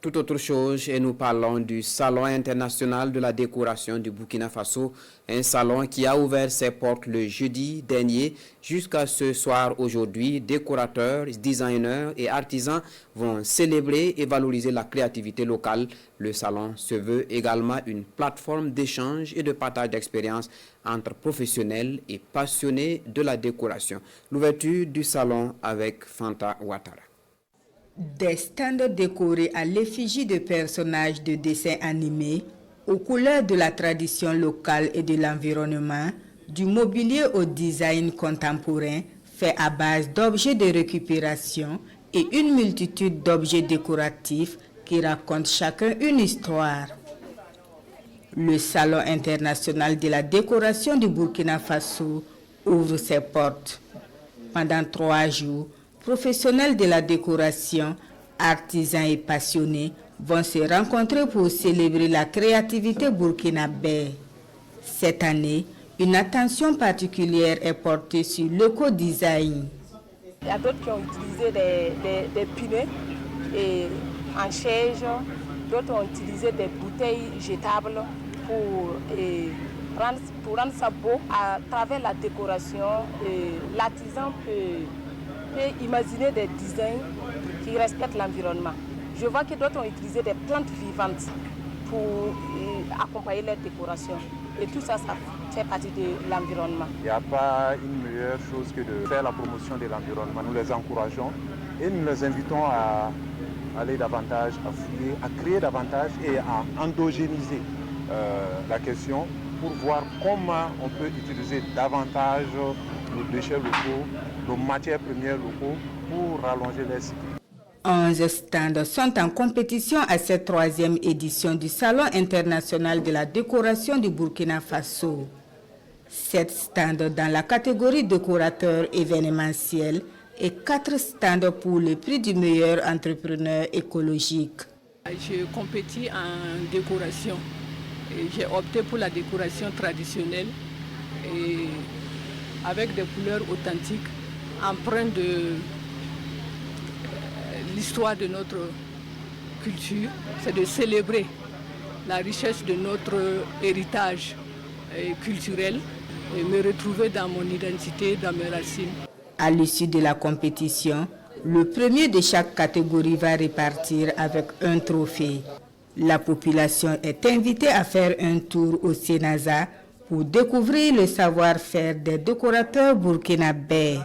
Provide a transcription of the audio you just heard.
Tout autre chose et nous parlons du Salon international de la décoration du Burkina Faso, un salon qui a ouvert ses portes le jeudi dernier. Jusqu'à ce soir aujourd'hui, décorateurs, designers et artisans vont célébrer et valoriser la créativité locale. Le salon se veut également une plateforme d'échange et de partage d'expériences entre professionnels et passionnés de la décoration. L'ouverture du salon avec Fanta Ouattara. Des stands décorés à l'effigie de personnages de dessins animés, aux couleurs de la tradition locale et de l'environnement, du mobilier au design contemporain fait à base d'objets de récupération et une multitude d'objets décoratifs qui racontent chacun une histoire. Le Salon international de la décoration du Burkina Faso ouvre ses portes. Pendant 3 jours, professionnels de la décoration, artisans et passionnés vont se rencontrer pour célébrer la créativité burkinabé. Cette année, une attention particulière est portée sur l'éco-design. Il y a d'autres qui ont utilisé des pinets et en chaise, d'autres ont utilisé des bouteilles jetables pour rendre ça beau. À travers la décoration, l'artisan peut imaginer des designs qui respectent l'environnement. Je vois que d'autres ont utilisé des plantes vivantes pour accompagner leur décoration. Et tout ça, ça fait partie de l'environnement. Il n'y a pas une meilleure chose que de faire la promotion de l'environnement. Nous les encourageons et nous les invitons à aller davantage, à fouiller, à créer davantage et à endogéniser la question pour voir comment on peut utiliser davantage nos déchets locaux, nos matières premières locaux pour rallonger les cycles. 11 stands sont en compétition à cette 3e édition du Salon international de la décoration du Burkina Faso. 7 stands dans la catégorie décorateur événementiel et 4 stands pour le prix du meilleur entrepreneur écologique. Je compétis en décoration. J'ai opté pour la décoration traditionnelle et avec des couleurs authentiques, empreintes de l'histoire de notre culture. C'est de célébrer la richesse de notre héritage culturel et me retrouver dans mon identité, dans mes racines. À l'issue de la compétition, le premier de chaque catégorie va repartir avec un trophée. La population est invitée à faire un tour au Sénasa pour découvrir le savoir-faire des décorateurs burkinabés.